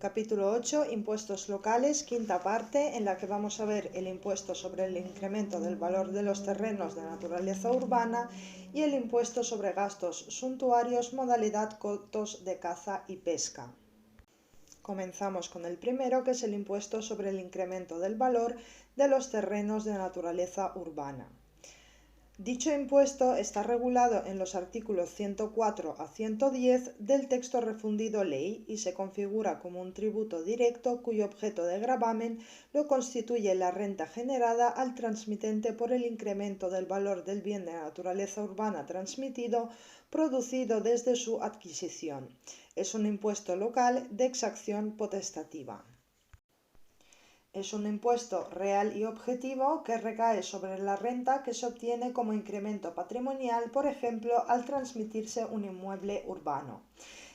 Capítulo 8, Impuestos locales, quinta parte, en la que vamos a ver el impuesto sobre el incremento del valor de los terrenos de naturaleza urbana y el impuesto sobre gastos suntuarios, modalidad cotos de caza y pesca. Comenzamos con el primero, que es el impuesto sobre el incremento del valor de los terrenos de naturaleza urbana. Dicho impuesto está regulado en los artículos 104 a 110 del texto refundido ley y se configura como un tributo directo cuyo objeto de gravamen lo constituye la renta generada al transmitente por el incremento del valor del bien de naturaleza urbana transmitido producido desde su adquisición. Es un impuesto local de exacción potestativa. Es un impuesto real y objetivo que recae sobre la renta que se obtiene como incremento patrimonial, por ejemplo, al transmitirse un inmueble urbano.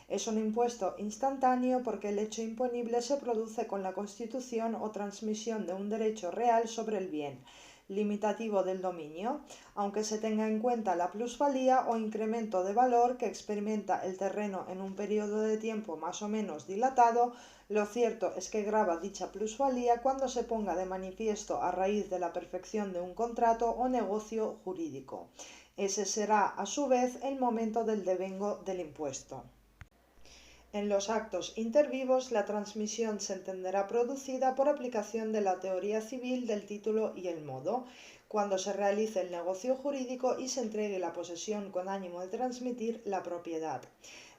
Es un impuesto instantáneo porque el hecho imponible se produce con la constitución o transmisión de un derecho real sobre el bien, limitativo del dominio, aunque se tenga en cuenta la plusvalía o incremento de valor que experimenta el terreno en un periodo de tiempo más o menos dilatado. Lo cierto es que grava dicha plusvalía cuando se ponga de manifiesto a raíz de la perfección de un contrato o negocio jurídico. Ese será, a su vez, el momento del devengo del impuesto. En los actos intervivos, la transmisión se entenderá producida por aplicación de la teoría civil del título y el modo, cuando se realice el negocio jurídico y se entregue la posesión con ánimo de transmitir la propiedad.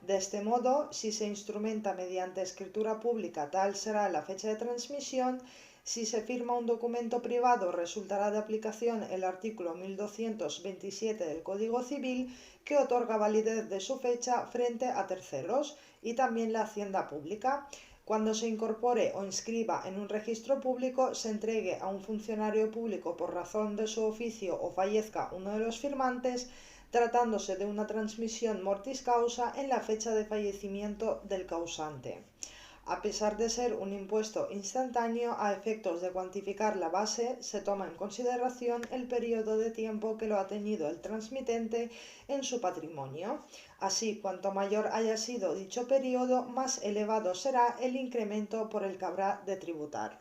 De este modo, si se instrumenta mediante escritura pública, tal será la fecha de transmisión. Si se firma un documento privado, resultará de aplicación el artículo 1227 del Código Civil, que otorga validez de su fecha frente a terceros, y también la hacienda pública. Cuando se incorpore o inscriba en un registro público, se entregue a un funcionario público por razón de su oficio o fallezca uno de los firmantes, tratándose de una transmisión mortis causa en la fecha de fallecimiento del causante. A pesar de ser un impuesto instantáneo, a efectos de cuantificar la base, se toma en consideración el periodo de tiempo que lo ha tenido el transmitente en su patrimonio. Así, cuanto mayor haya sido dicho periodo, más elevado será el incremento por el que habrá de tributar.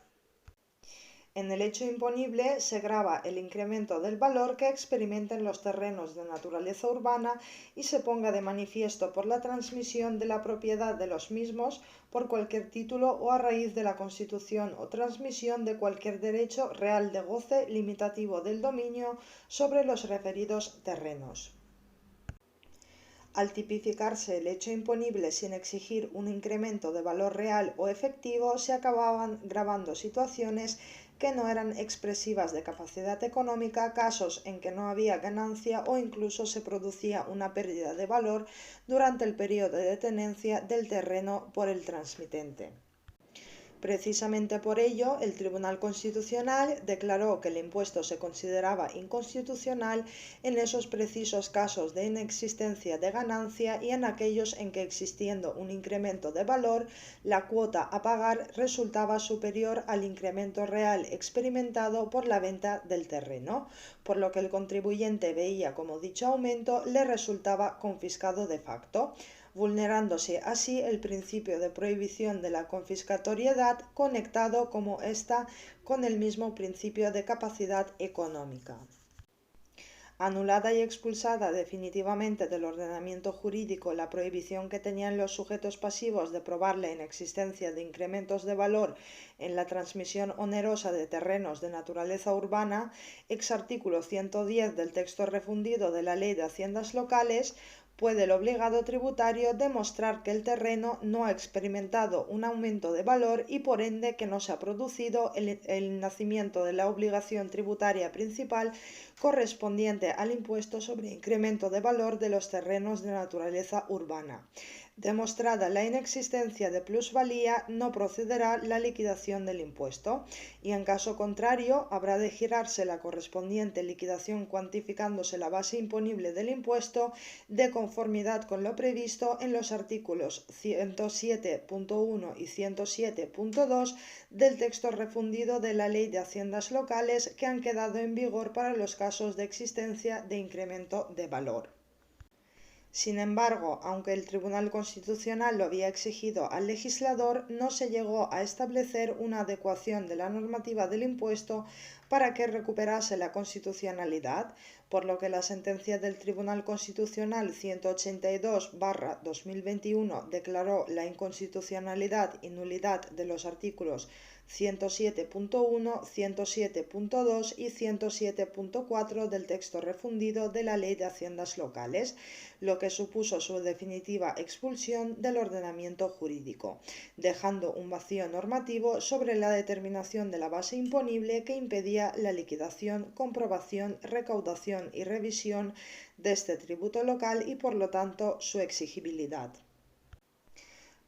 En el hecho imponible se grava el incremento del valor que experimenten los terrenos de naturaleza urbana y se ponga de manifiesto por la transmisión de la propiedad de los mismos por cualquier título o a raíz de la constitución o transmisión de cualquier derecho real de goce limitativo del dominio sobre los referidos terrenos. Al tipificarse el hecho imponible sin exigir un incremento de valor real o efectivo, se acababan gravando situaciones que no eran expresivas de capacidad económica, casos en que no había ganancia o incluso se producía una pérdida de valor durante el periodo de tenencia del terreno por el transmitente. Precisamente por ello, el Tribunal Constitucional declaró que el impuesto se consideraba inconstitucional en esos precisos casos de inexistencia de ganancia y en aquellos en que, existiendo un incremento de valor, la cuota a pagar resultaba superior al incremento real experimentado por la venta del terreno, por lo que el contribuyente veía como dicho aumento le resultaba confiscado de facto, vulnerándose así el principio de prohibición de la confiscatoriedad, conectado como ésta con el mismo principio de capacidad económica. Anulada y expulsada definitivamente del ordenamiento jurídico la prohibición que tenían los sujetos pasivos de probar la inexistencia de incrementos de valor en la transmisión onerosa de terrenos de naturaleza urbana, ex artículo 110 del texto refundido de la Ley de Haciendas Locales, puede el obligado tributario demostrar que el terreno no ha experimentado un aumento de valor y por ende que no se ha producido el nacimiento de la obligación tributaria principal correspondiente al impuesto sobre incremento de valor de los terrenos de naturaleza urbana. Demostrada la inexistencia de plusvalía, no procederá la liquidación del impuesto y, en caso contrario, habrá de girarse la correspondiente liquidación cuantificándose la base imponible del impuesto de conformidad con lo previsto en los artículos 107.1 y 107.2 del texto refundido de la Ley de Haciendas Locales, que han quedado en vigor para los casos de existencia de incremento de valor. Sin embargo, aunque el Tribunal Constitucional lo había exigido al legislador, no se llegó a establecer una adecuación de la normativa del impuesto para que recuperase la constitucionalidad, por lo que la sentencia del Tribunal Constitucional 182/2021 declaró la inconstitucionalidad y nulidad de los artículos 107.1, 107.2 y 107.4 del texto refundido de la Ley de Haciendas Locales, lo que supuso su definitiva expulsión del ordenamiento jurídico, dejando un vacío normativo sobre la determinación de la base imponible que impedía la liquidación, comprobación, recaudación y revisión de este tributo local y, por lo tanto, su exigibilidad.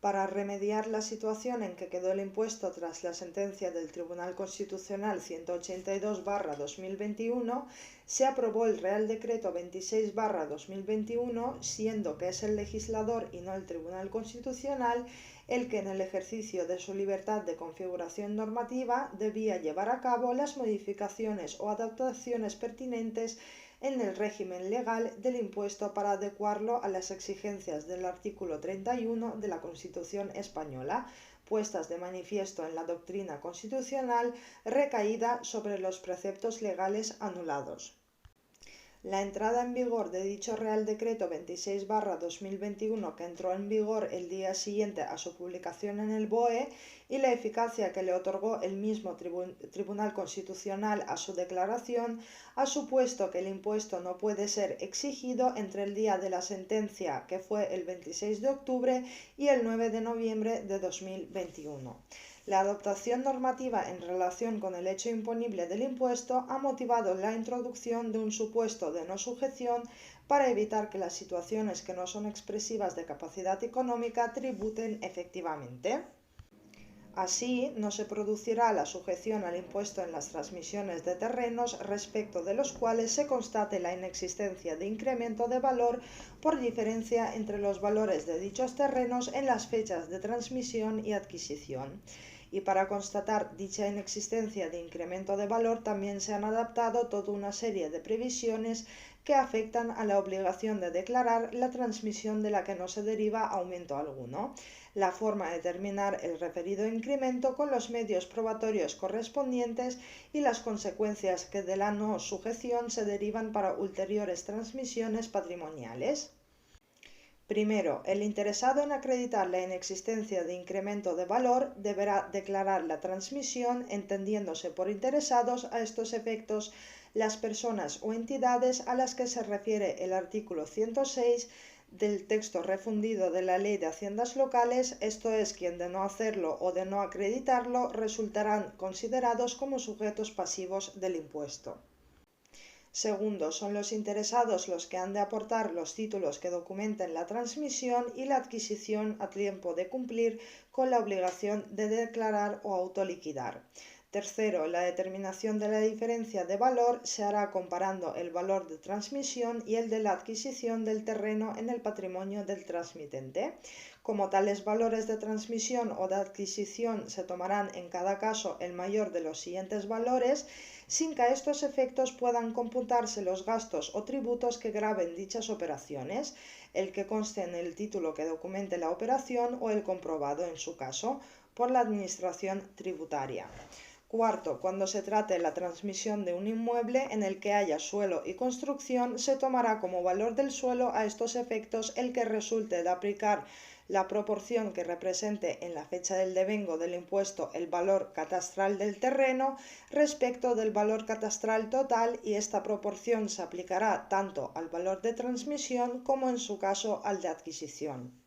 Para remediar la situación en que quedó el impuesto tras la sentencia del Tribunal Constitucional 182/2021, se aprobó el Real Decreto 26/2021, siendo que es el legislador y no el Tribunal Constitucional el que en el ejercicio de su libertad de configuración normativa debía llevar a cabo las modificaciones o adaptaciones pertinentes en el régimen legal del impuesto para adecuarlo a las exigencias del artículo 31 de la Constitución española, puestas de manifiesto en la doctrina constitucional recaída sobre los preceptos legales anulados. La entrada en vigor de dicho Real Decreto 26/2021, que entró en vigor el día siguiente a su publicación en el BOE, y la eficacia que le otorgó el mismo Tribunal Constitucional a su declaración, ha supuesto que el impuesto no puede ser exigido entre el día de la sentencia, que fue el 26 de octubre, y el 9 de noviembre de 2021. La adaptación normativa en relación con el hecho imponible del impuesto ha motivado la introducción de un supuesto de no sujeción para evitar que las situaciones que no son expresivas de capacidad económica tributen efectivamente. Así, no se producirá la sujeción al impuesto en las transmisiones de terrenos respecto de los cuales se constate la inexistencia de incremento de valor por diferencia entre los valores de dichos terrenos en las fechas de transmisión y adquisición. Y para constatar dicha inexistencia de incremento de valor también se han adaptado toda una serie de previsiones que afectan a la obligación de declarar la transmisión de la que no se deriva aumento alguno, la forma de determinar el referido incremento con los medios probatorios correspondientes y las consecuencias que de la no sujeción se derivan para ulteriores transmisiones patrimoniales. Primero, el interesado en acreditar la inexistencia de incremento de valor deberá declarar la transmisión, entendiéndose por interesados a estos efectos las personas o entidades a las que se refiere el artículo 106 del texto refundido de la Ley de Haciendas Locales, esto es, quien de no hacerlo o de no acreditarlo resultarán considerados como sujetos pasivos del impuesto. Segundo, son los interesados los que han de aportar los títulos que documenten la transmisión y la adquisición a tiempo de cumplir con la obligación de declarar o autoliquidar. Tercero, la determinación de la diferencia de valor se hará comparando el valor de transmisión y el de la adquisición del terreno en el patrimonio del transmitente. Como tales valores de transmisión o de adquisición se tomarán en cada caso el mayor de los siguientes valores, sin que a estos efectos puedan computarse los gastos o tributos que graven dichas operaciones, el que conste en el título que documente la operación o el comprobado, en su caso, por la Administración tributaria. Cuarto, cuando se trate la transmisión de un inmueble en el que haya suelo y construcción, se tomará como valor del suelo a estos efectos el que resulte de aplicar la proporción que represente en la fecha del devengo del impuesto el valor catastral del terreno respecto del valor catastral total, y esta proporción se aplicará tanto al valor de transmisión como en su caso al de adquisición.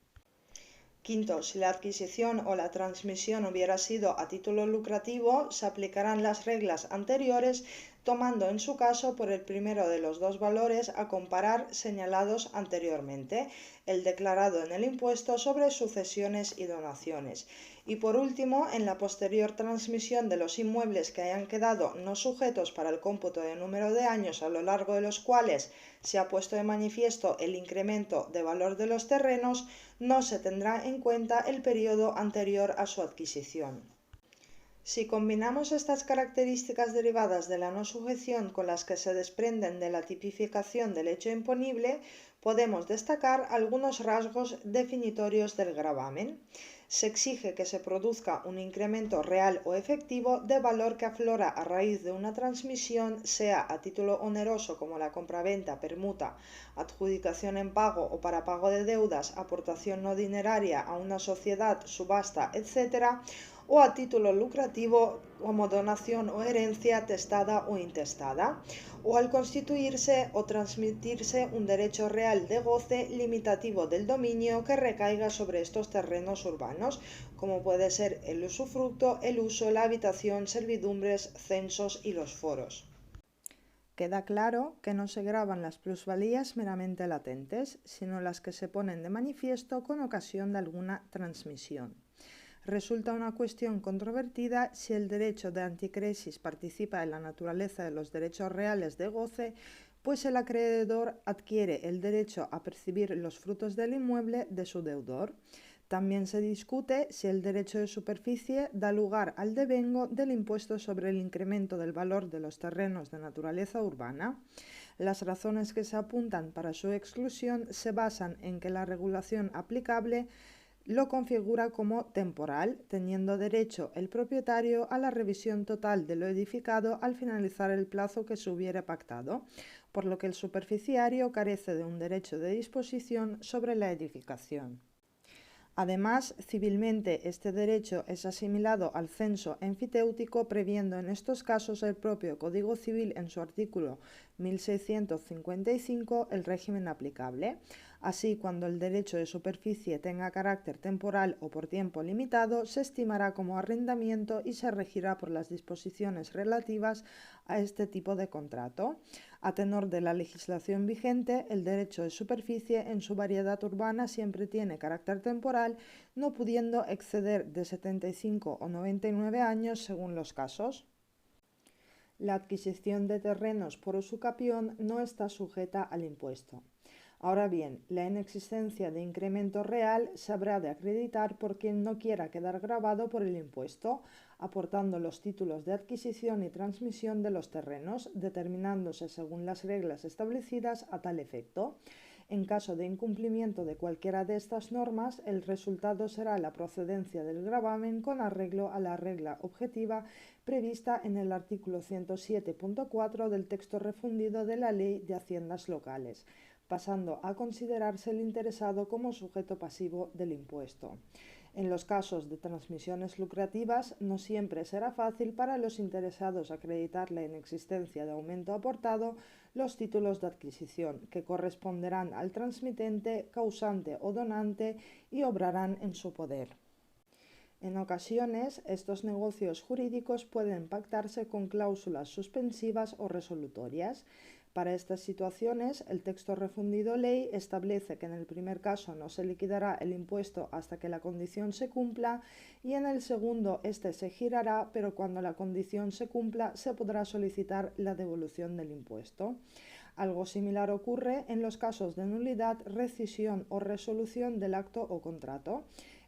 Quinto, si la adquisición o la transmisión hubiera sido a título lucrativo, se aplicarán las reglas anteriores, tomando en su caso por el primero de los dos valores a comparar señalados anteriormente, el declarado en el impuesto sobre sucesiones y donaciones. Y por último, en la posterior transmisión de los inmuebles que hayan quedado no sujetos para el cómputo de número de años a lo largo de los cuales se ha puesto de manifiesto el incremento de valor de los terrenos, no se tendrá en cuenta el periodo anterior a su adquisición. Si combinamos estas características derivadas de la no sujeción con las que se desprenden de la tipificación del hecho imponible, podemos destacar algunos rasgos definitorios del gravamen. Se exige que se produzca un incremento real o efectivo de valor que aflora a raíz de una transmisión, sea a título oneroso como la compraventa, permuta, adjudicación en pago o para pago de deudas, aportación no dineraria a una sociedad, subasta, etc., o a título lucrativo como donación o herencia testada o intestada, o al constituirse o transmitirse un derecho real de goce limitativo del dominio que recaiga sobre estos terrenos urbanos, como puede ser el usufructo, el uso, la habitación, servidumbres, censos y los foros. Queda claro que no se gravan las plusvalías meramente latentes, sino las que se ponen de manifiesto con ocasión de alguna transmisión. Resulta una cuestión controvertida si el derecho de anticresis participa en la naturaleza de los derechos reales de goce, pues el acreedor adquiere el derecho a percibir los frutos del inmueble de su deudor. También se discute si el derecho de superficie da lugar al devengo del impuesto sobre el incremento del valor de los terrenos de naturaleza urbana. Las razones que se apuntan para su exclusión se basan en que la regulación aplicable lo configura como temporal, teniendo derecho el propietario a la revisión total de lo edificado al finalizar el plazo que se hubiere pactado, por lo que el superficiario carece de un derecho de disposición sobre la edificación. Además, civilmente este derecho es asimilado al censo emfitéutico, previendo en estos casos el propio Código Civil en su artículo 1655 el régimen aplicable. Así, cuando el derecho de superficie tenga carácter temporal o por tiempo limitado, se estimará como arrendamiento y se regirá por las disposiciones relativas a este tipo de contrato. A tenor de la legislación vigente, el derecho de superficie en su variedad urbana siempre tiene carácter temporal, no pudiendo exceder de 75 o 99 años según los casos. La adquisición de terrenos por usucapión no está sujeta al impuesto. Ahora bien, la inexistencia de incremento real se habrá de acreditar por quien no quiera quedar gravado por el impuesto, aportando los títulos de adquisición y transmisión de los terrenos, determinándose según las reglas establecidas a tal efecto. En caso de incumplimiento de cualquiera de estas normas, el resultado será la procedencia del gravamen con arreglo a la regla objetiva prevista en el artículo 107.4 del texto refundido de la Ley de Haciendas Locales, pasando a considerarse el interesado como sujeto pasivo del impuesto. En los casos de transmisiones lucrativas, no siempre será fácil para los interesados acreditar la inexistencia de aumento aportado los títulos de adquisición, que corresponderán al transmitente, causante o donante y obrarán en su poder. En ocasiones, estos negocios jurídicos pueden pactarse con cláusulas suspensivas o resolutorias. Para estas situaciones, el texto refundido ley establece que en el primer caso no se liquidará el impuesto hasta que la condición se cumpla y en el segundo este se girará, pero cuando la condición se cumpla se podrá solicitar la devolución del impuesto. Algo similar ocurre en los casos de nulidad, rescisión o resolución del acto o contrato.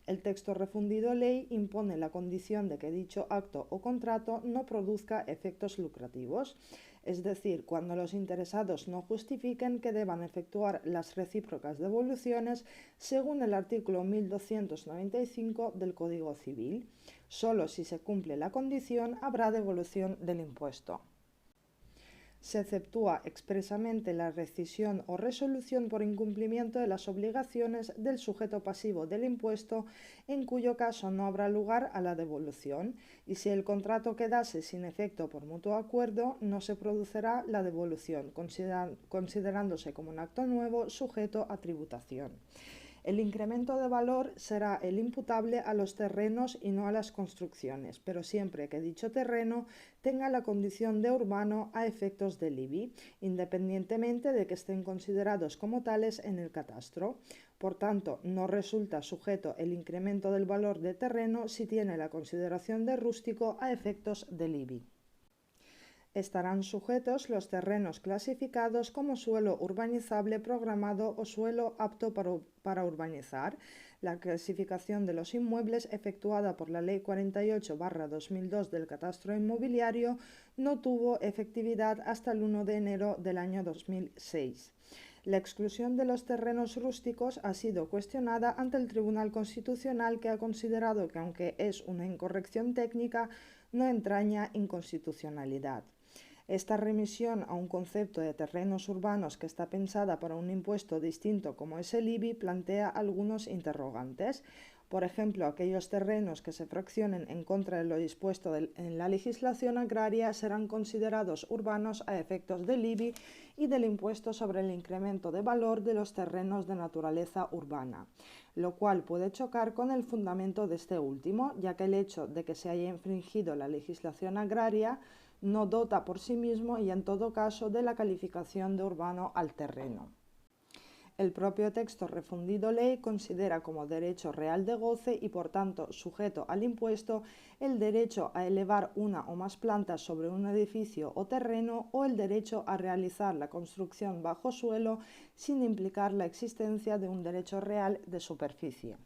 El texto refundido ley impone la condición de que dicho acto o contrato no produzca efectos lucrativos, es decir, cuando los interesados no justifiquen que deban efectuar las recíprocas devoluciones según el artículo 1295 del Código Civil. Solo si se cumple la condición habrá devolución del impuesto. Se exceptúa expresamente la rescisión o resolución por incumplimiento de las obligaciones del sujeto pasivo del impuesto, en cuyo caso no habrá lugar a la devolución, y si el contrato quedase sin efecto por mutuo acuerdo, no se producirá la devolución, considerándose como un acto nuevo sujeto a tributación. El incremento de valor será el imputable a los terrenos y no a las construcciones, pero siempre que dicho terreno tenga la condición de urbano a efectos del IBI, independientemente de que estén considerados como tales en el catastro. Por tanto, no resulta sujeto el incremento del valor de terreno si tiene la consideración de rústico a efectos del IBI. Estarán sujetos los terrenos clasificados como suelo urbanizable programado o suelo apto para urbanizar. La clasificación de los inmuebles efectuada por la Ley 48/2002 del Catastro Inmobiliario no tuvo efectividad hasta el 1 de enero del año 2006. La exclusión de los terrenos rústicos ha sido cuestionada ante el Tribunal Constitucional, que ha considerado que, aunque es una incorrección técnica, no entraña inconstitucionalidad. Esta remisión a un concepto de terrenos urbanos que está pensada para un impuesto distinto como es el IBI plantea algunos interrogantes. Por ejemplo, aquellos terrenos que se fraccionen en contra de lo dispuesto en la legislación agraria serán considerados urbanos a efectos del IBI y del impuesto sobre el incremento de valor de los terrenos de naturaleza urbana, lo cual puede chocar con el fundamento de este último, ya que el hecho de que se haya infringido la legislación agraria no dota por sí mismo y en todo caso de la calificación de urbano al terreno. El propio texto refundido ley considera como derecho real de goce y por tanto sujeto al impuesto el derecho a elevar una o más plantas sobre un edificio o terreno o el derecho a realizar la construcción bajo suelo sin implicar la existencia de un derecho real de superficie.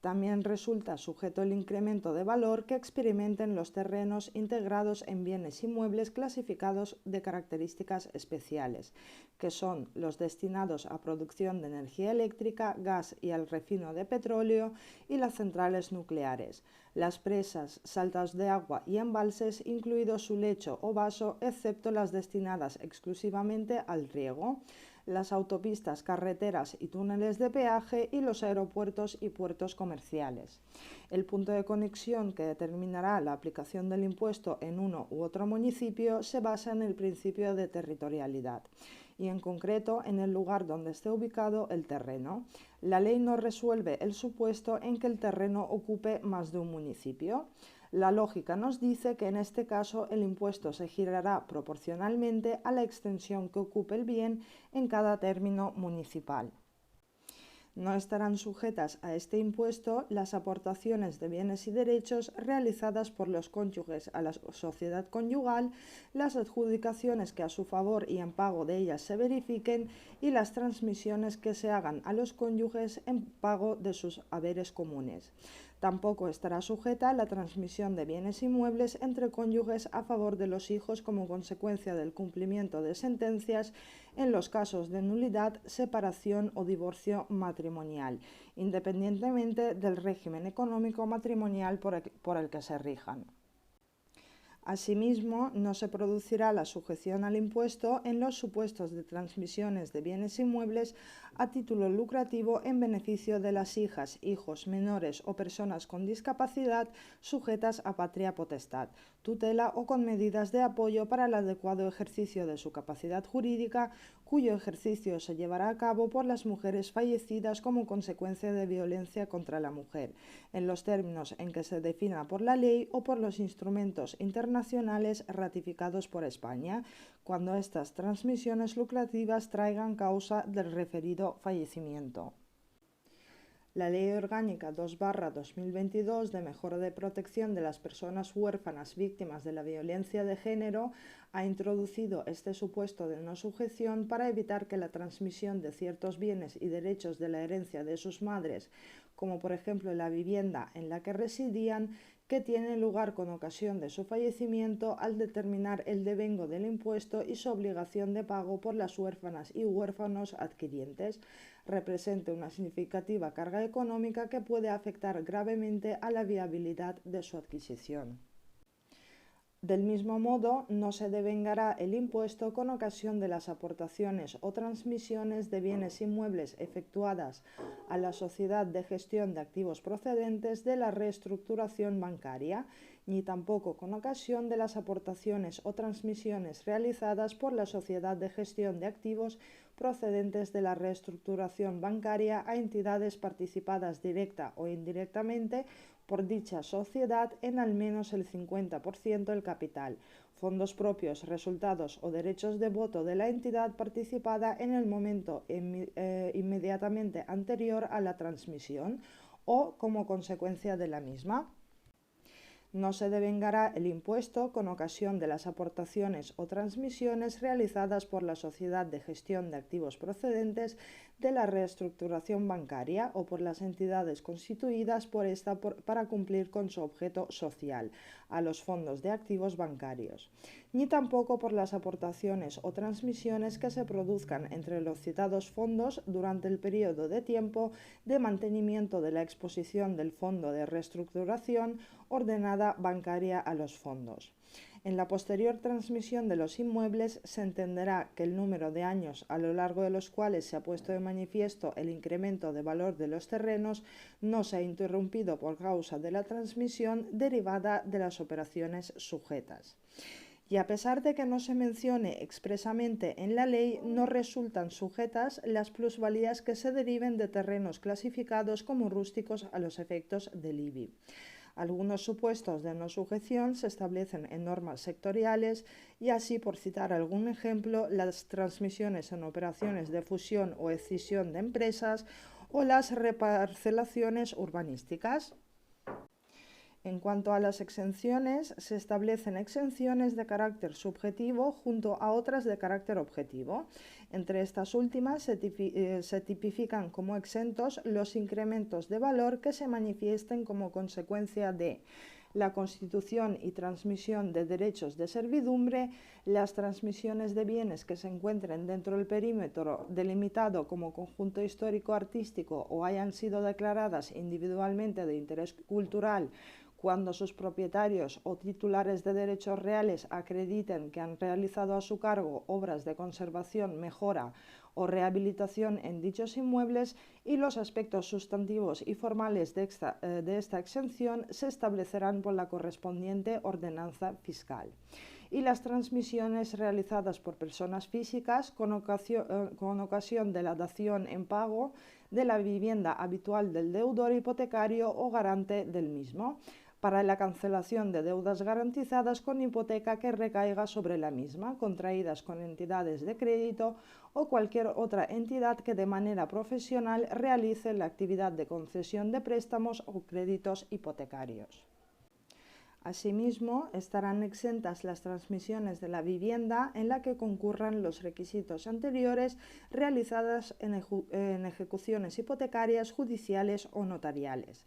También resulta sujeto el incremento de valor que experimenten los terrenos integrados en bienes inmuebles clasificados de características especiales, que son los destinados a producción de energía eléctrica, gas y al refino de petróleo y las centrales nucleares, las presas, saltos de agua y embalses, incluido su lecho o vaso, excepto las destinadas exclusivamente al riego, las autopistas, carreteras y túneles de peaje y los aeropuertos y puertos comerciales. El punto de conexión que determinará la aplicación del impuesto en uno u otro municipio se basa en el principio de territorialidad y en concreto en el lugar donde esté ubicado el terreno. La ley no resuelve el supuesto en que el terreno ocupe más de un municipio. La lógica nos dice que en este caso el impuesto se girará proporcionalmente a la extensión que ocupe el bien en cada término municipal. No estarán sujetas a este impuesto las aportaciones de bienes y derechos realizadas por los cónyuges a la sociedad conyugal, las adjudicaciones que a su favor y en pago de ellas se verifiquen y las transmisiones que se hagan a los cónyuges en pago de sus haberes comunes. Tampoco estará sujeta la transmisión de bienes inmuebles entre cónyuges a favor de los hijos como consecuencia del cumplimiento de sentencias en los casos de nulidad, separación o divorcio matrimonial, independientemente del régimen económico matrimonial por el que se rijan. Asimismo, no se producirá la sujeción al impuesto en los supuestos de transmisiones de bienes inmuebles a título lucrativo en beneficio de las hijas, hijos, menores o personas con discapacidad sujetas a patria potestad, tutela o con medidas de apoyo para el adecuado ejercicio de su capacidad jurídica, cuyo ejercicio se llevará a cabo por las mujeres fallecidas como consecuencia de violencia contra la mujer, en los términos en que se defina por la ley o por los instrumentos internacionales ratificados por España, cuando estas transmisiones lucrativas traigan causa del referido fallecimiento. La Ley Orgánica 2/2022 de mejora de protección de las personas huérfanas víctimas de la violencia de género ha introducido este supuesto de no sujeción para evitar que la transmisión de ciertos bienes y derechos de la herencia de sus madres, como por ejemplo la vivienda en la que residían, que tiene lugar con ocasión de su fallecimiento, al determinar el devengo del impuesto y su obligación de pago por las huérfanas y huérfanos adquirientes, represente una significativa carga económica que puede afectar gravemente a la viabilidad de su adquisición. Del mismo modo, no se devengará el impuesto con ocasión de las aportaciones o transmisiones de bienes inmuebles efectuadas a la sociedad de gestión de activos procedentes de la reestructuración bancaria, ni tampoco con ocasión de las aportaciones o transmisiones realizadas por la sociedad de gestión de activos procedentes de la reestructuración bancaria a entidades participadas directa o indirectamente por dicha sociedad en al menos el 50% del capital, fondos propios, resultados o derechos de voto de la entidad participada en el momento inmediatamente anterior a la transmisión o como consecuencia de la misma. No se devengará el impuesto con ocasión de las aportaciones o transmisiones realizadas por la sociedad de gestión de activos procedentes de la reestructuración bancaria o por las entidades constituidas por esta para cumplir con su objeto social, a los fondos de activos bancarios, ni tampoco por las aportaciones o transmisiones que se produzcan entre los citados fondos durante el periodo de tiempo de mantenimiento de la exposición del fondo de reestructuración ordenada bancaria a los fondos. En la posterior transmisión de los inmuebles se entenderá que el número de años a lo largo de los cuales se ha puesto de manifiesto el incremento de valor de los terrenos no se ha interrumpido por causa de la transmisión derivada de las operaciones sujetas. Y a pesar de que no se mencione expresamente en la ley, no resultan sujetas las plusvalías que se deriven de terrenos clasificados como rústicos a los efectos del IBI. Algunos supuestos de no sujeción se establecen en normas sectoriales y así, por citar algún ejemplo, las transmisiones en operaciones de fusión o escisión de empresas o las reparcelaciones urbanísticas. En cuanto a las exenciones, se establecen exenciones de carácter subjetivo junto a otras de carácter objetivo. Entre estas últimas se tipifican como exentos los incrementos de valor que se manifiesten como consecuencia de la constitución y transmisión de derechos de servidumbre, las transmisiones de bienes que se encuentren dentro del perímetro delimitado como conjunto histórico-artístico o hayan sido declaradas individualmente de interés cultural cuando sus propietarios o titulares de derechos reales acrediten que han realizado a su cargo obras de conservación, mejora o rehabilitación en dichos inmuebles, y los aspectos sustantivos y formales de esta exención se establecerán por la correspondiente ordenanza fiscal. Y las transmisiones realizadas por personas físicas con ocasión de la dación en pago de la vivienda habitual del deudor hipotecario o garante del mismo, para la cancelación de deudas garantizadas con hipoteca que recaiga sobre la misma, contraídas con entidades de crédito o cualquier otra entidad que de manera profesional realice la actividad de concesión de préstamos o créditos hipotecarios. Asimismo, estarán exentas las transmisiones de la vivienda en la que concurran los requisitos anteriores realizadas en ejecuciones hipotecarias, judiciales o notariales.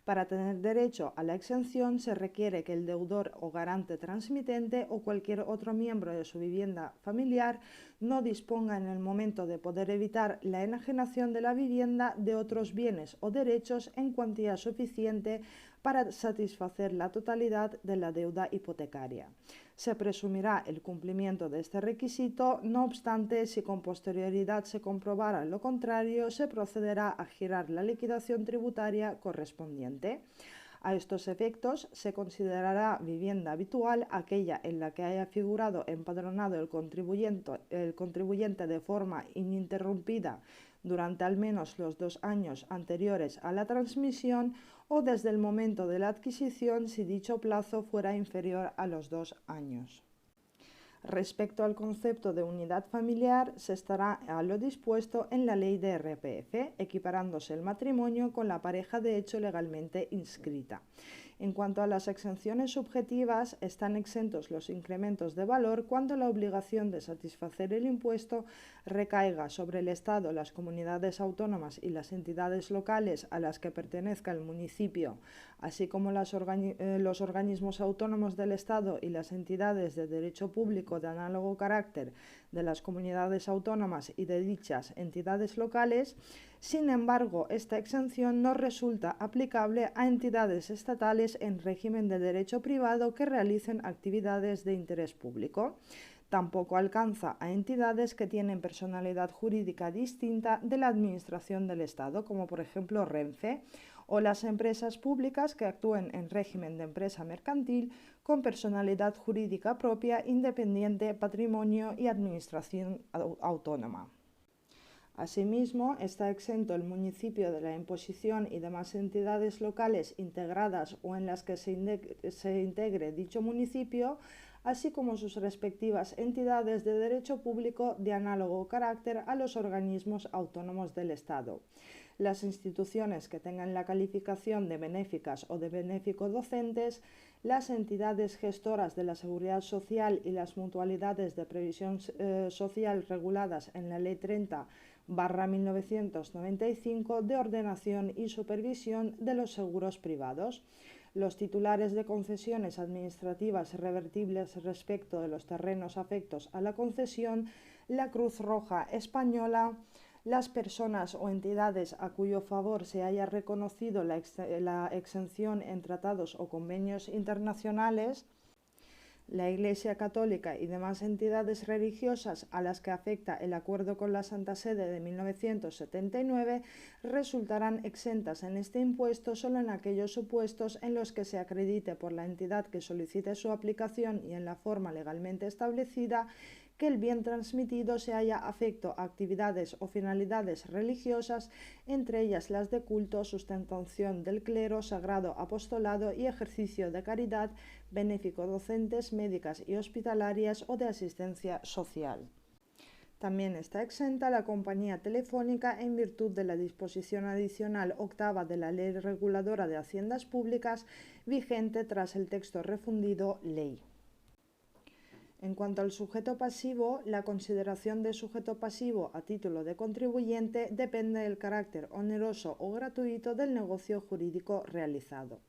Para tener derecho a la exención se requiere que el deudor o garante transmitente o cualquier otro miembro de su vivienda familiar no disponga en el momento de poder evitar la enajenación de la vivienda de otros bienes o derechos en cuantía suficiente para satisfacer la totalidad de la deuda hipotecaria. Se presumirá el cumplimiento de este requisito, no obstante, si con posterioridad se comprobara lo contrario, se procederá a girar la liquidación tributaria correspondiente. A estos efectos, se considerará vivienda habitual aquella en la que haya figurado empadronado el contribuyente de forma ininterrumpida durante al menos los 2 años anteriores a la transmisión o desde el momento de la adquisición si dicho plazo fuera inferior a los 2 años. Respecto al concepto de unidad familiar, se estará a lo dispuesto en la ley de RPF, equiparándose el matrimonio con la pareja de hecho legalmente inscrita. En cuanto a las exenciones subjetivas, están exentos los incrementos de valor cuando la obligación de satisfacer el impuesto recaiga sobre el Estado, las comunidades autónomas y las entidades locales a las que pertenezca el municipio, así como los organismos autónomos del Estado y las entidades de derecho público de análogo carácter de las comunidades autónomas y de dichas entidades locales. Sin embargo, esta exención no resulta aplicable a entidades estatales en régimen de derecho privado que realicen actividades de interés público. Tampoco alcanza a entidades que tienen personalidad jurídica distinta de la Administración del Estado, como por ejemplo Renfe, o las empresas públicas que actúen en régimen de empresa mercantil con personalidad jurídica propia, independiente, patrimonio y administración autónoma. Asimismo, está exento el municipio de la imposición y demás entidades locales integradas o en las que se integre dicho municipio, así como sus respectivas entidades de derecho público de análogo carácter a los organismos autónomos del Estado. Las instituciones que tengan la calificación de benéficas o de benéfico-docentes, las entidades gestoras de la seguridad social y las mutualidades de previsión social reguladas en la Ley 30 1995 de ordenación y supervisión de los seguros privados. Los titulares de concesiones administrativas revertibles respecto de los terrenos afectos a la concesión, la Cruz Roja Española, las personas o entidades a cuyo favor se haya reconocido la exención en tratados o convenios internacionales, la Iglesia Católica y demás entidades religiosas a las que afecta el acuerdo con la Santa Sede de 1979 resultarán exentas en este impuesto solo en aquellos supuestos en los que se acredite por la entidad que solicite su aplicación y en la forma legalmente establecida que el bien transmitido se haya afecto a actividades o finalidades religiosas, entre ellas las de culto, sustentación del clero, sagrado apostolado y ejercicio de caridad, benéfico docentes, médicas y hospitalarias o de asistencia social. También está exenta la compañía telefónica en virtud de la disposición adicional octava de la Ley Reguladora de Haciendas Públicas vigente tras el texto refundido Ley. En cuanto al sujeto pasivo, la consideración de sujeto pasivo a título de contribuyente depende del carácter oneroso o gratuito del negocio jurídico realizado.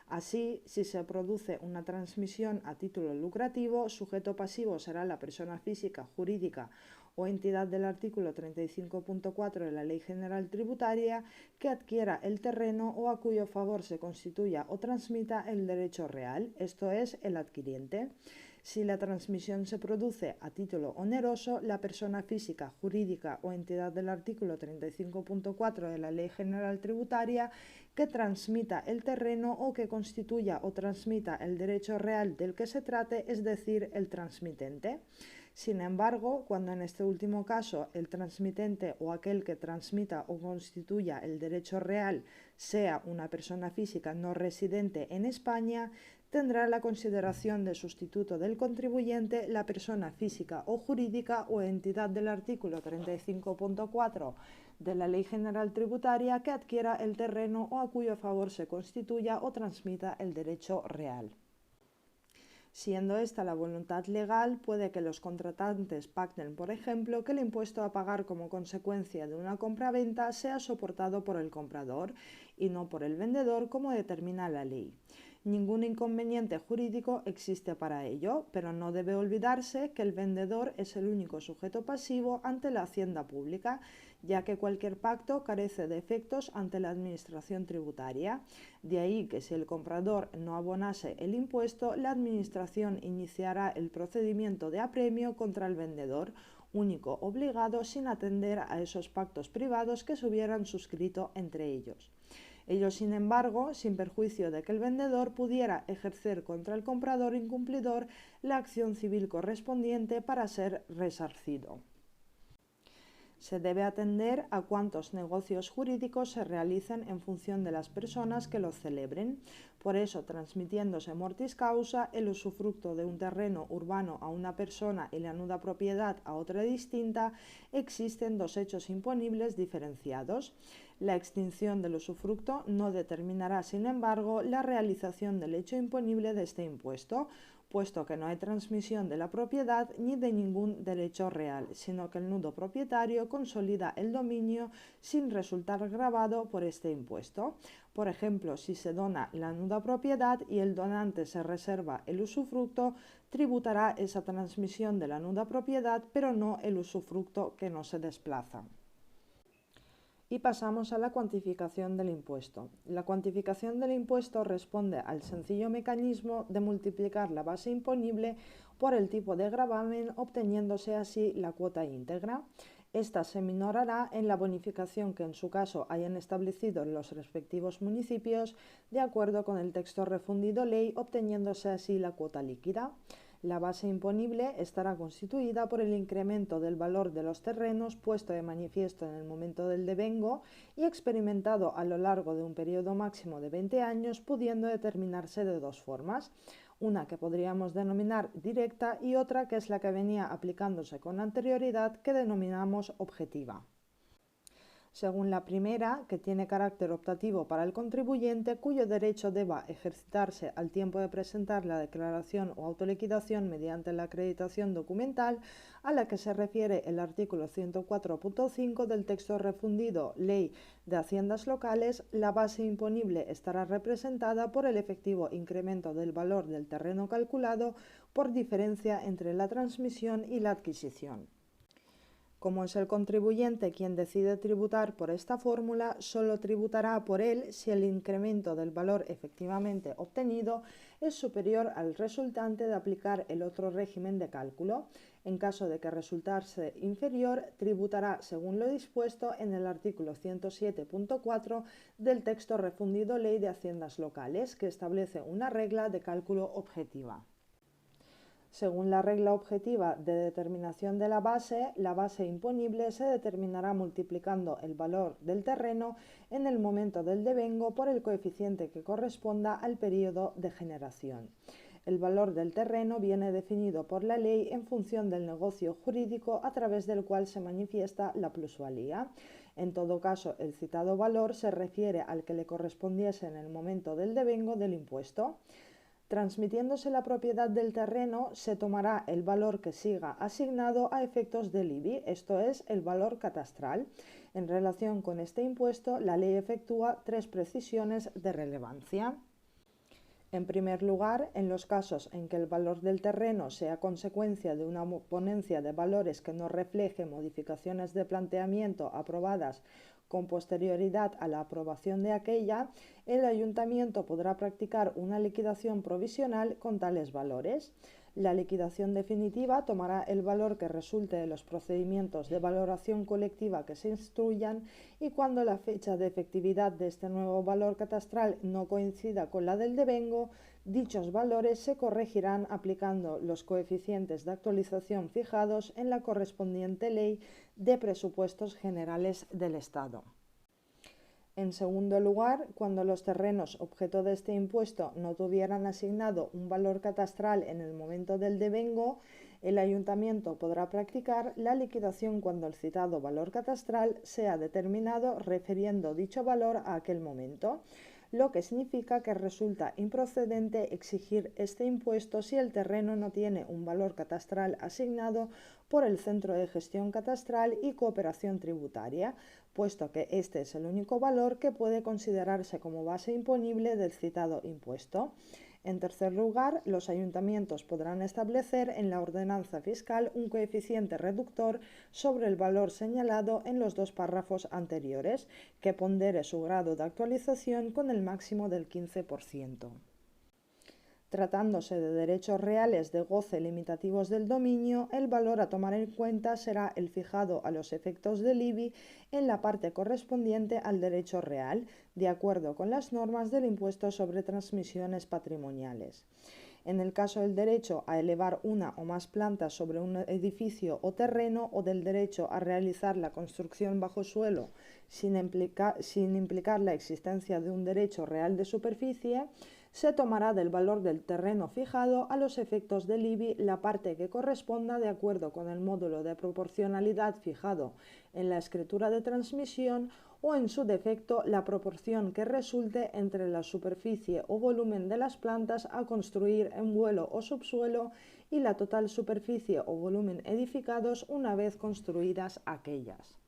Así, si se produce una transmisión a título lucrativo, sujeto pasivo será la persona física, jurídica o entidad del artículo 35.4 de la Ley General Tributaria que adquiera el terreno o a cuyo favor se constituya o transmita el derecho real, esto es, el adquiriente. Si la transmisión se produce a título oneroso, la persona física, jurídica o entidad del artículo 35.4 de la Ley General Tributaria que transmita el terreno o que constituya o transmita el derecho real del que se trate, es decir, el transmitente. Sin embargo, cuando en este último caso el transmitente o aquel que transmita o constituya el derecho real sea una persona física no residente en España, tendrá la consideración de sustituto del contribuyente la persona física o jurídica o entidad del artículo 35.4 de la Ley General Tributaria que adquiera el terreno o a cuyo favor se constituya o transmita el derecho real. Siendo esta la voluntad legal, puede que los contratantes pacten, por ejemplo, que el impuesto a pagar como consecuencia de una compraventa sea soportado por el comprador y no por el vendedor, como determina la ley. Ningún inconveniente jurídico existe para ello, pero no debe olvidarse que el vendedor es el único sujeto pasivo ante la hacienda pública, ya que cualquier pacto carece de efectos ante la administración tributaria. De ahí que si el comprador no abonase el impuesto, la administración iniciará el procedimiento de apremio contra el vendedor, único obligado sin atender a esos pactos privados que se hubieran suscrito entre ellos. Ello, sin embargo, sin perjuicio de que el vendedor pudiera ejercer contra el comprador incumplidor la acción civil correspondiente para ser resarcido. Se debe atender a cuantos negocios jurídicos se realicen en función de las personas que los celebren. Por eso, transmitiéndose mortis causa, el usufructo de un terreno urbano a una persona y la nuda propiedad a otra distinta, existen dos hechos imponibles diferenciados. La extinción del usufructo no determinará, sin embargo, la realización del hecho imponible de este impuesto, puesto que no hay transmisión de la propiedad ni de ningún derecho real, sino que el nudo propietario consolida el dominio sin resultar gravado por este impuesto. Por ejemplo, si se dona la nuda propiedad y el donante se reserva el usufructo, tributará esa transmisión de la nuda propiedad, pero no el usufructo que no se desplaza. Y pasamos a la cuantificación del impuesto. La cuantificación del impuesto responde al sencillo mecanismo de multiplicar la base imponible por el tipo de gravamen, obteniéndose así la cuota íntegra. Esta se minorará en la bonificación que en su caso hayan establecido los respectivos municipios, de acuerdo con el texto refundido ley, obteniéndose así la cuota líquida. La base imponible estará constituida por el incremento del valor de los terrenos puesto de manifiesto en el momento del devengo y experimentado a lo largo de un periodo máximo de 20 años, pudiendo determinarse de dos formas, una que podríamos denominar directa y otra que es la que venía aplicándose con anterioridad, que denominamos objetiva. Según la primera, que tiene carácter optativo para el contribuyente, cuyo derecho deba ejercitarse al tiempo de presentar la declaración o autoliquidación mediante la acreditación documental, a la que se refiere el artículo 104.5 del texto refundido Ley de Haciendas Locales, la base imponible estará representada por el efectivo incremento del valor del terreno calculado por diferencia entre la transmisión y la adquisición. Como es el contribuyente quien decide tributar por esta fórmula, solo tributará por él si el incremento del valor efectivamente obtenido es superior al resultante de aplicar el otro régimen de cálculo. En caso de que resultase inferior, tributará según lo dispuesto en el artículo 107.4 del texto refundido Ley de Haciendas Locales, que establece una regla de cálculo objetiva. Según la regla objetiva de determinación de la base imponible se determinará multiplicando el valor del terreno en el momento del devengo por el coeficiente que corresponda al período de generación. El valor del terreno viene definido por la ley en función del negocio jurídico a través del cual se manifiesta la plusvalía. En todo caso, el citado valor se refiere al que le correspondiese en el momento del devengo del impuesto. Transmitiéndose la propiedad del terreno, se tomará el valor que siga asignado a efectos del IBI, esto es, el valor catastral. En relación con este impuesto, la ley efectúa tres precisiones de relevancia. En primer lugar, en los casos en que el valor del terreno sea consecuencia de una ponencia de valores que no refleje modificaciones de planteamiento aprobadas con posterioridad a la aprobación de aquella, el ayuntamiento podrá practicar una liquidación provisional con tales valores. La liquidación definitiva tomará el valor que resulte de los procedimientos de valoración colectiva que se instruyan y cuando la fecha de efectividad de este nuevo valor catastral no coincida con la del devengo, dichos valores se corregirán aplicando los coeficientes de actualización fijados en la correspondiente Ley de Presupuestos Generales del Estado. En segundo lugar, cuando los terrenos objeto de este impuesto no tuvieran asignado un valor catastral en el momento del devengo, el ayuntamiento podrá practicar la liquidación cuando el citado valor catastral sea determinado refiriendo dicho valor a aquel momento, lo que significa que resulta improcedente exigir este impuesto si el terreno no tiene un valor catastral asignado por el Centro de Gestión Catastral y Cooperación Tributaria, puesto que este es el único valor que puede considerarse como base imponible del citado impuesto. En tercer lugar, los ayuntamientos podrán establecer en la ordenanza fiscal un coeficiente reductor sobre el valor señalado en los dos párrafos anteriores, que pondere su grado de actualización con el máximo del 15%. Tratándose de derechos reales de goce limitativos del dominio, el valor a tomar en cuenta será el fijado a los efectos del IBI en la parte correspondiente al derecho real, de acuerdo con las normas del impuesto sobre transmisiones patrimoniales. En el caso del derecho a elevar una o más plantas sobre un edificio o terreno o del derecho a realizar la construcción bajo suelo sin implicar la existencia de un derecho real de superficie, se tomará del valor del terreno fijado a los efectos del IBI la parte que corresponda de acuerdo con el módulo de proporcionalidad fijado en la escritura de transmisión o en su defecto la proporción que resulte entre la superficie o volumen de las plantas a construir en vuelo o subsuelo y la total superficie o volumen edificados una vez construidas aquellas.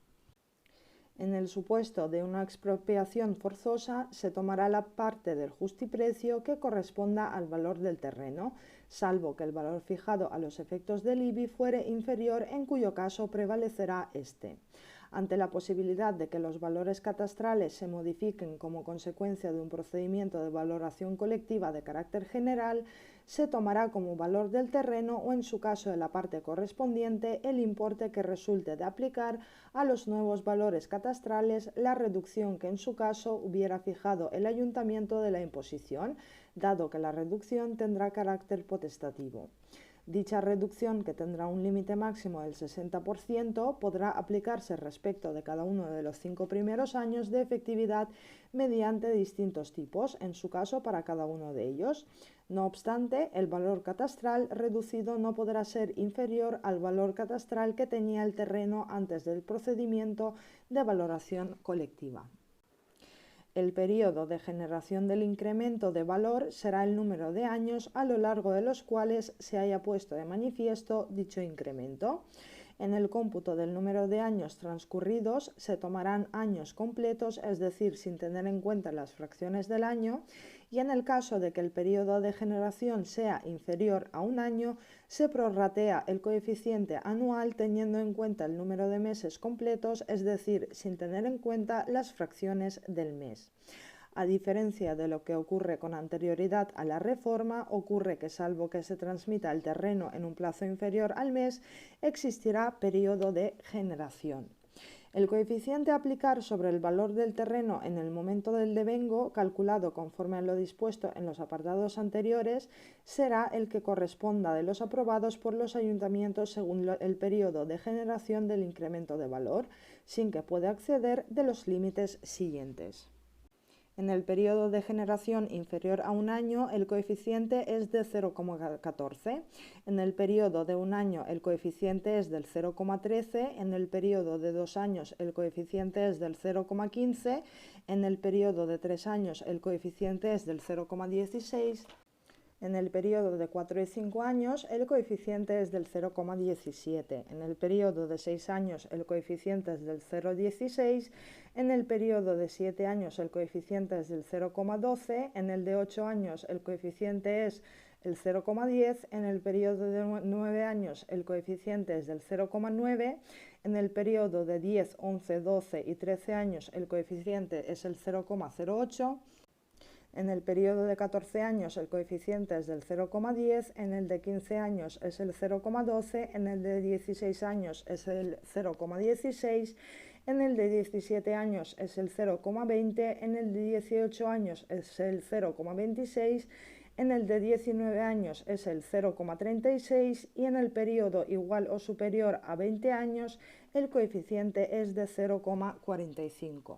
En el supuesto de una expropiación forzosa, se tomará la parte del justiprecio que corresponda al valor del terreno, salvo que el valor fijado a los efectos del IBI fuere inferior, en cuyo caso prevalecerá este. Ante la posibilidad de que los valores catastrales se modifiquen como consecuencia de un procedimiento de valoración colectiva de carácter general, se tomará como valor del terreno o, en su caso de la parte correspondiente, el importe que resulte de aplicar a los nuevos valores catastrales la reducción que en su caso hubiera fijado el ayuntamiento de la imposición, dado que la reducción tendrá carácter potestativo. Dicha reducción, que tendrá un límite máximo del 60%, podrá aplicarse respecto de cada uno de los 5 primeros años de efectividad mediante distintos tipos, en su caso para cada uno de ellos. No obstante, el valor catastral reducido no podrá ser inferior al valor catastral que tenía el terreno antes del procedimiento de valoración colectiva. El periodo de generación del incremento de valor será el número de años a lo largo de los cuales se haya puesto de manifiesto dicho incremento. En el cómputo del número de años transcurridos se tomarán años completos, es decir, sin tener en cuenta las fracciones del año, y en el caso de que el periodo de generación sea inferior a un año, se prorratea el coeficiente anual teniendo en cuenta el número de meses completos, es decir, sin tener en cuenta las fracciones del mes. A diferencia de lo que ocurre con anterioridad a la reforma, ocurre que salvo que se transmita el terreno en un plazo inferior al mes, existirá periodo de generación. El coeficiente a aplicar sobre el valor del terreno en el momento del devengo, calculado conforme a lo dispuesto en los apartados anteriores, será el que corresponda de los aprobados por los ayuntamientos según el periodo de generación del incremento de valor, sin que pueda exceder de los límites siguientes. En el periodo de generación inferior a un año, el coeficiente es de 0,14. En el periodo de un año, el coeficiente es del 0,13. En el periodo de 2 años, el coeficiente es del 0,15. En el periodo de 3 años, el coeficiente es del 0,16. En el periodo de 4 y 5 años, el coeficiente es del 0,17. En el periodo de 6 años, el coeficiente es del 0,16. En el periodo de 7 años, el coeficiente es del 0,12. En el de 8 años, el coeficiente es el 0,10. En el periodo de 9 años, el coeficiente es del 0,9. En el periodo de 10, 11, 12 y 13 años, el coeficiente es el 0,08. En el periodo de 14 años el coeficiente es del 0,10, en el de 15 años es el 0,12, en el de 16 años es el 0,16, en el de 17 años es el 0,20, en el de 18 años es el 0,26, en el de 19 años es el 0,36 y en el periodo igual o superior a 20 años el coeficiente es de 0,45.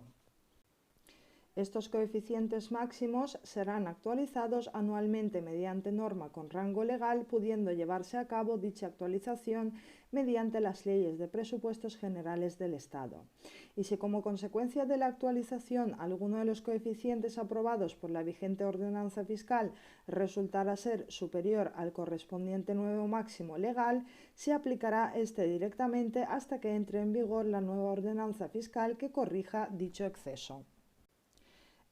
Estos coeficientes máximos serán actualizados anualmente mediante norma con rango legal, pudiendo llevarse a cabo dicha actualización mediante las leyes de presupuestos generales del Estado. Y si como consecuencia de la actualización alguno de los coeficientes aprobados por la vigente ordenanza fiscal resultara ser superior al correspondiente nuevo máximo legal, se aplicará este directamente hasta que entre en vigor la nueva ordenanza fiscal que corrija dicho exceso.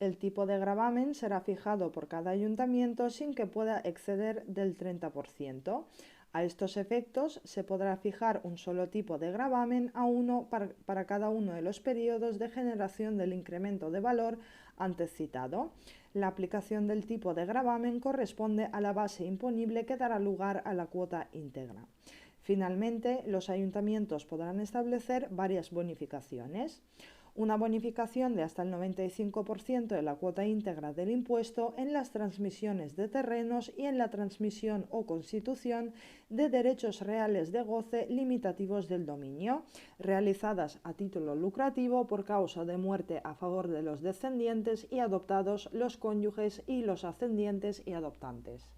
El tipo de gravamen será fijado por cada ayuntamiento sin que pueda exceder del 30%. A estos efectos se podrá fijar un solo tipo de gravamen a uno para cada uno de los periodos de generación del incremento de valor antes citado. La aplicación del tipo de gravamen corresponde a la base imponible que dará lugar a la cuota íntegra. Finalmente, los ayuntamientos podrán establecer varias bonificaciones. Una bonificación de hasta el 95% de la cuota íntegra del impuesto en las transmisiones de terrenos y en la transmisión o constitución de derechos reales de goce limitativos del dominio, realizadas a título lucrativo por causa de muerte a favor de los descendientes y adoptados, los cónyuges y los ascendientes y adoptantes.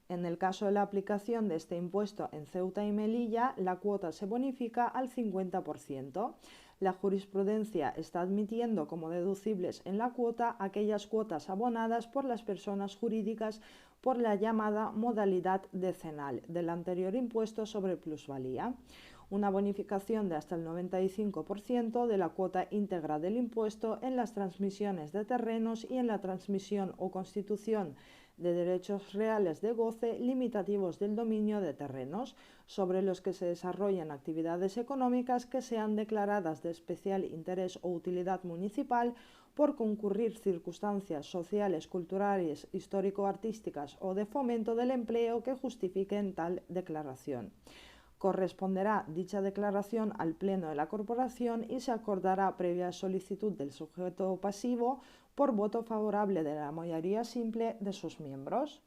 En el caso de la aplicación de este impuesto en Ceuta y Melilla, la cuota se bonifica al 50%. La jurisprudencia está admitiendo como deducibles en la cuota aquellas cuotas abonadas por las personas jurídicas por la llamada modalidad decenal del anterior impuesto sobre plusvalía. Una bonificación de hasta el 95% de la cuota íntegra del impuesto en las transmisiones de terrenos y en la transmisión o constitución de derechos reales de goce limitativos del dominio de terrenos, sobre los que se desarrollan actividades económicas que sean declaradas de especial interés o utilidad municipal por concurrir circunstancias sociales, culturales, histórico-artísticas o de fomento del empleo que justifiquen tal declaración. Corresponderá dicha declaración al Pleno de la Corporación y se acordará previa solicitud del sujeto pasivo por voto favorable de la mayoría simple de sus miembros.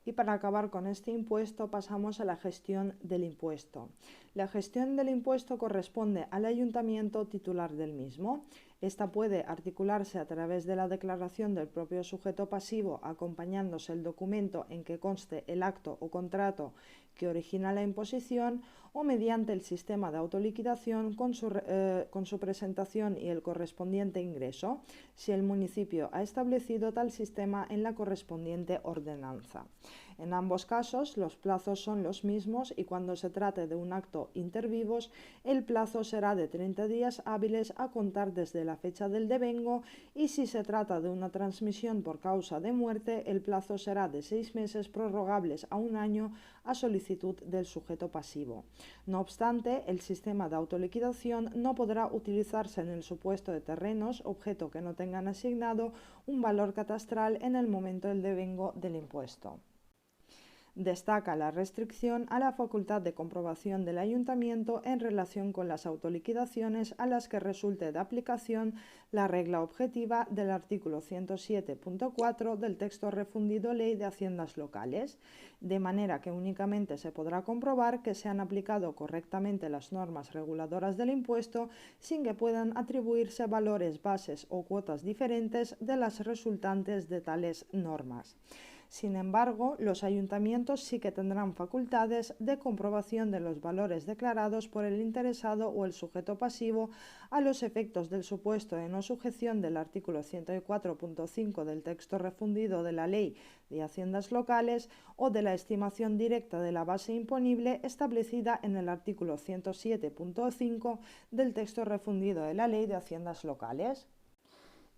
Y para acabar con este impuesto pasamos a la gestión del impuesto. La gestión del impuesto corresponde al ayuntamiento titular del mismo. Esta puede articularse a través de la declaración del propio sujeto pasivo, acompañándose el documento en que conste el acto o contrato que origina la imposición, o mediante el sistema de autoliquidación con su presentación y el correspondiente ingreso, si el municipio ha establecido tal sistema en la correspondiente ordenanza. En ambos casos, los plazos son los mismos y cuando se trate de un acto inter vivos, el plazo será de 30 días hábiles a contar desde la fecha del devengo, y si se trata de una transmisión por causa de muerte, el plazo será de 6 meses prorrogables a un año a solicitud del sujeto pasivo. No obstante, el sistema de autoliquidación no podrá utilizarse en el supuesto de terrenos, objeto que no tengan asignado un valor catastral en el momento del devengo del impuesto. Destaca la restricción a la facultad de comprobación del ayuntamiento en relación con las autoliquidaciones a las que resulte de aplicación la regla objetiva del artículo 107.4 del texto refundido Ley de Haciendas Locales, de manera que únicamente se podrá comprobar que se han aplicado correctamente las normas reguladoras del impuesto sin que puedan atribuirse valores, bases o cuotas diferentes de las resultantes de tales normas. Sin embargo, los ayuntamientos sí que tendrán facultades de comprobación de los valores declarados por el interesado o el sujeto pasivo a los efectos del supuesto de no sujeción del artículo 104.5 del texto refundido de la Ley de Haciendas Locales o de la estimación directa de la base imponible establecida en el artículo 107.5 del texto refundido de la Ley de Haciendas Locales.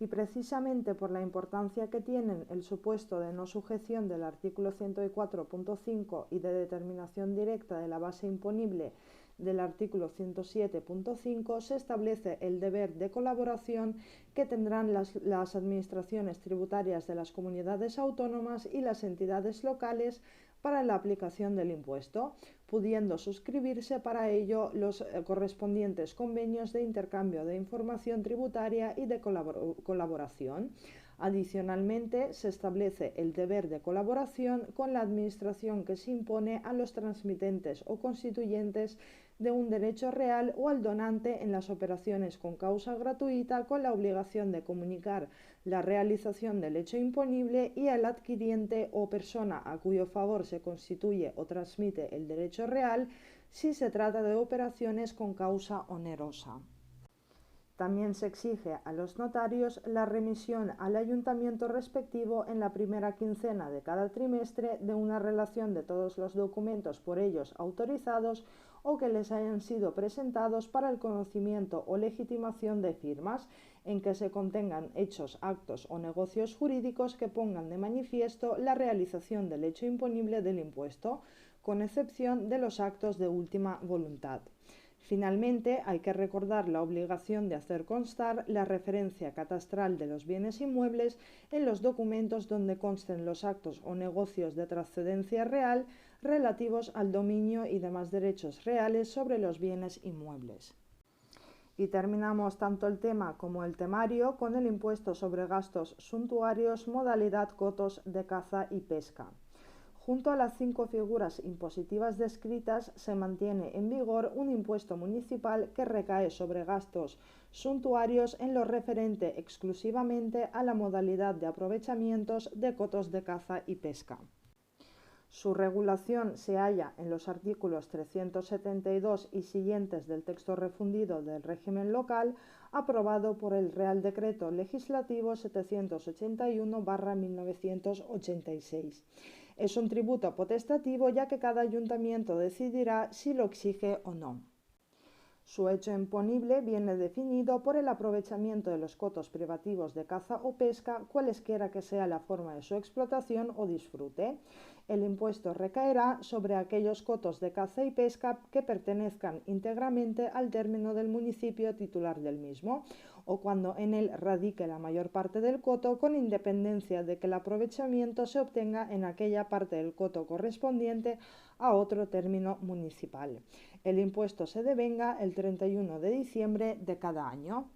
Y precisamente por la importancia que tienen el supuesto de no sujeción del artículo 104.5 y de determinación directa de la base imponible del artículo 107.5, se establece el deber de colaboración que tendrán las administraciones tributarias de las comunidades autónomas y las entidades locales para la aplicación del impuesto, pudiendo suscribirse para ello los correspondientes convenios de intercambio de información tributaria y de colaboración. Adicionalmente, se establece el deber de colaboración con la administración que se impone a los transmitentes o constituyentes de un derecho real o al donante en las operaciones con causa gratuita, con la obligación de comunicar la realización del hecho imponible, y al adquiriente o persona a cuyo favor se constituye o transmite el derecho real si se trata de operaciones con causa onerosa. También se exige a los notarios la remisión al ayuntamiento respectivo en la primera quincena de cada trimestre de una relación de todos los documentos por ellos autorizados o que les hayan sido presentados para el conocimiento o legitimación de firmas, en que se contengan hechos, actos o negocios jurídicos que pongan de manifiesto la realización del hecho imponible del impuesto, con excepción de los actos de última voluntad. Finalmente, hay que recordar la obligación de hacer constar la referencia catastral de los bienes inmuebles en los documentos donde consten los actos o negocios de trascendencia real relativos al dominio y demás derechos reales sobre los bienes inmuebles. Y terminamos tanto el tema como el temario con el impuesto sobre gastos suntuarios, modalidad cotos de caza y pesca. Junto a las 5 figuras impositivas descritas, se mantiene en vigor un impuesto municipal que recae sobre gastos suntuarios en lo referente exclusivamente a la modalidad de aprovechamientos de cotos de caza y pesca. Su regulación se halla en los artículos 372 y siguientes del texto refundido del régimen local, aprobado por el Real Decreto Legislativo 781/1986. Es un tributo potestativo, ya que cada ayuntamiento decidirá si lo exige o no. Su hecho imponible viene definido por el aprovechamiento de los cotos privativos de caza o pesca, cualesquiera que sea la forma de su explotación o disfrute. El impuesto recaerá sobre aquellos cotos de caza y pesca que pertenezcan íntegramente al término del municipio titular del mismo, o cuando en él radique la mayor parte del coto, con independencia de que el aprovechamiento se obtenga en aquella parte del coto correspondiente a otro término municipal. El impuesto se devenga el 31 de diciembre de cada año.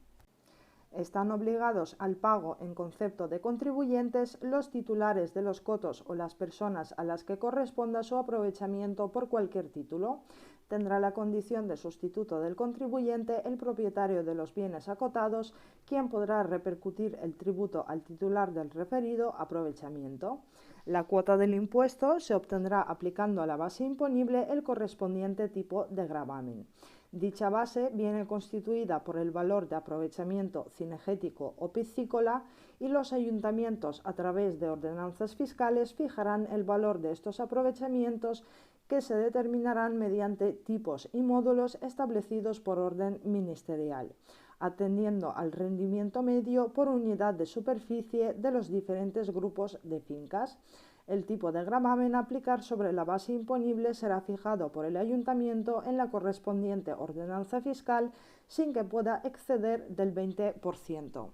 Están obligados al pago en concepto de contribuyentes los titulares de los cotos o las personas a las que corresponda su aprovechamiento por cualquier título. Tendrá la condición de sustituto del contribuyente el propietario de los bienes acotados, quien podrá repercutir el tributo al titular del referido aprovechamiento. La cuota del impuesto se obtendrá aplicando a la base imponible el correspondiente tipo de gravamen. Dicha base viene constituida por el valor de aprovechamiento cinegético o piscícola y los ayuntamientos, a través de ordenanzas fiscales, fijarán el valor de estos aprovechamientos, que se determinarán mediante tipos y módulos establecidos por orden ministerial, atendiendo al rendimiento medio por unidad de superficie de los diferentes grupos de fincas. El tipo de gravamen a aplicar sobre la base imponible será fijado por el ayuntamiento en la correspondiente ordenanza fiscal, sin que pueda exceder del 20%.